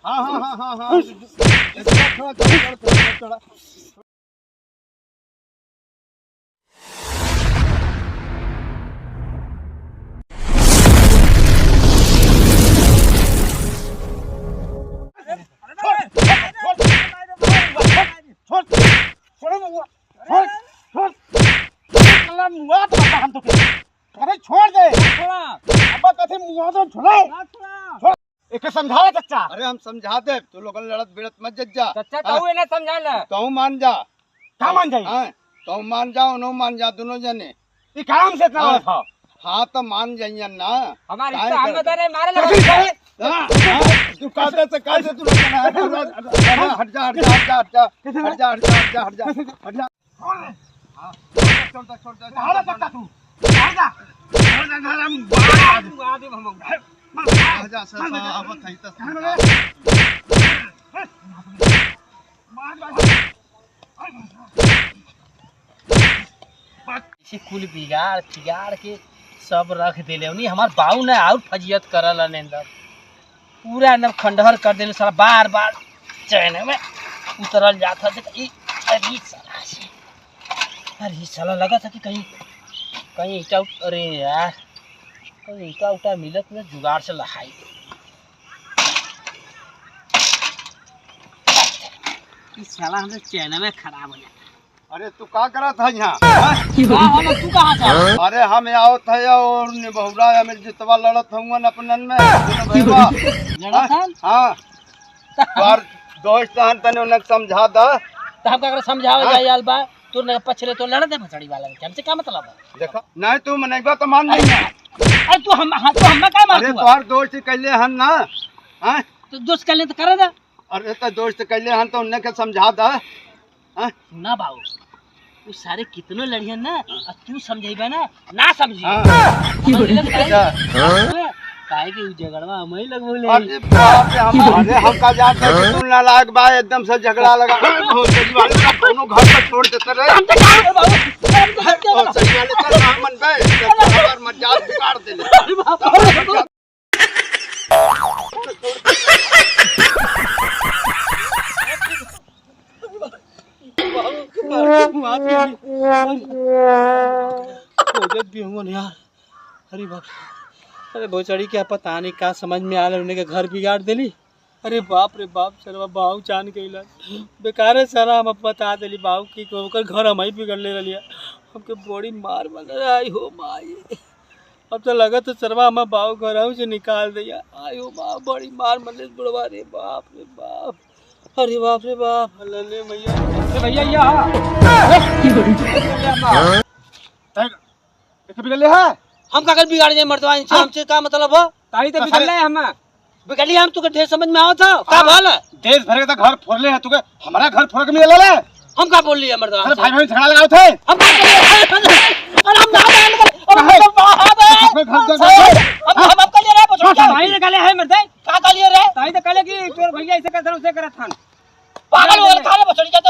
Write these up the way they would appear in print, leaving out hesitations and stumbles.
हाँ हाँ हाँ हाँ हाँ थोड़ा छोड़ दे अब कथी मुआ तो छोड़ो एक समझाओ चच्चा। अरे हम समझा दे तू लोग लड़त बिड़त मत जा चच्चा तू इन्हें समझा ले तू मान जा। क्या मान जाई? हां तू मान जा उनो मान जा दोनों जने ई काम से इतना था। हां तो मान जाइए ना हमारी हिस्सा हम तेरे मारे लगा। हां तू काटे से कैसे तू लोग हट जा हट जा हट जा हट जा हट जा हट जा हट जा हट जा हट जा हां छोड़ दे हां चच्चा तू हट जा आदि हम आजा ससा अब थई त इसी कुल बिगाड़ के सब रख देले उनी हमार बाऊ ने और फजियत करल अंदर पूरा एकदम खंडहर कर देले साला बार बार चैन में उतरल जाता था ई अरे साला लगा था कि कहीं ईटा अरे यार कहीं ईटा उटा मिलत में जुगाड़ से लहाई इस साला हमरे चैन में खराब हो जाता। अरे तू का करत है यहाँ? तू कहाँ था? अरे हम आओ थे और बहुरा हमें जितवा लड़त हुआ अपनन में हाँ बार दोस्त हन तने उन्हें समझा दा तो हम का समझाओ जाई आल बा तू ने पछले तो लड़ दे भसड़ी वाला के हमसे क्या मतलब है? देखो नहीं तू मनेगा तो मान नहीं। अरे तू हम का मार अरे तोहार दोस्त कहले हन ना हां तो दोस्त कहले तो करे दा। अरे तो दोस्त कहले हन तो उन्हें के समझा दा हां सुना बाबू तू सारे कितनो लड़ियन ना तू समझेबा ना समझी काहे के झगड़वा हम ही लगबोले। अरे बाप रे हम का जात है कि तू नालायक बा एकदम से झगड़ा लगा भोसड़ी वाले का दोनों घर पर छोड़ देते रहे हम तो क्या बाबू भोसड़ी वाले का नाम मन बे हमार मजाक बिगाड़ देले। अरे बाप अरे बाप अरे भोसड़ी क्या पता नहीं का समझ में आ उन्हें के घर बिगाड़ देली। अरे बाप रे बाप सरवा बाहू चान के बेकार है सारा हम बता देली बाहू की ओकर घर हम ही बिगड़ ले लिया हमके बड़ी मार बन आई हो माई अब तो लगा तो सरवा हम बाहू घर से निकाल दिया आई हो माँ बड़ी मार मन बुढ़वा रे बाप अरे बाप रे बाप ले भैया बिगड़ले है हम का बिगाड़ जाए मर्दवा हमसे का मतलब हो ताई तो बिगड़ ले हम बिगड़ी हम तुके ढेर समझ में आओ था का बोल देश भर के घर फोड़ले है तुके हमारा घर फोड़ के मिले ले हम का बोल लिए मर्दवा अरे भाई भाई झगड़ा लगाओ थे हम अरे हम ना हम का लिए रे पूछो भाई ने काले है मर्दे का का लिए रे ताई तो काले की तोर भैया ऐसे करत उसे करत थान पागल हो गया खाले बसड़ी जाते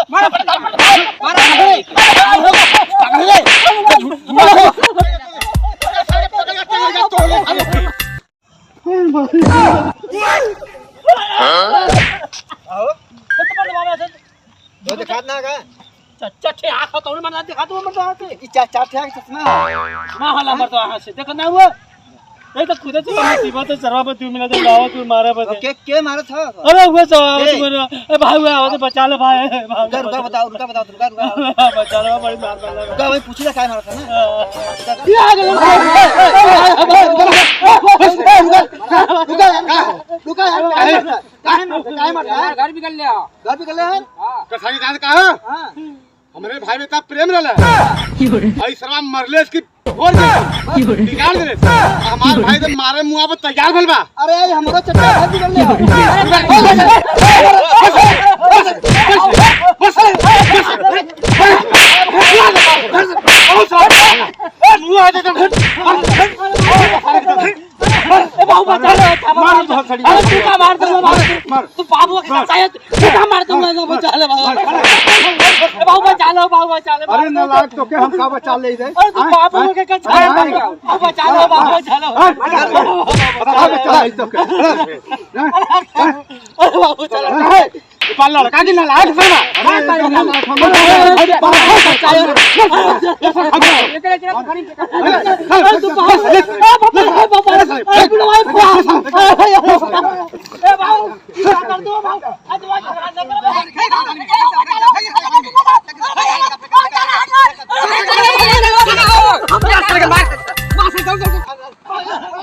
तो दिखा ना का चच्चा ठे आखा तो मरना दिखा दो मरना से ई चार ठे चश्मा ना हला मरतो आहा से देखो ना हुआ नहीं तो खुद से मुसीबत है सरवा पे तू मिला तो गावा तू मारा बस के मारा था अरे हुआ सवाल ए भाई हुआ आवाज बचा ले भाई रुका बताओ बचा ले बड़ी मार वाला रुका भाई पूछ ले काय मारा था ना रुका काय मारा घर भी कर लिया हां कसाई जान कहां हमरे भाई में का प्रेम रहला भाई सरवा मरले इसकी और बिगाड़ दे हमार भाई तो मारे मुआ पे तैयार भल बा। अरे हमरो चट्टा घर बिगड़ ले मुआ दे बचा लो मार भोसड़ी अरे तू का मार दूंगा मार तू बाबू के चाहिए तू का मार दूंगा ना बचा ले बाबू बचा लो बाबू बचा ले अरे नालायक तो के हम का बचा ले दे अरे तू बाबू के चाहिए बाबू बचा लो बाबू बचा लो बचा ले तो के अरे बाबू चलो पाल लड़का की नालायक सना Masuk,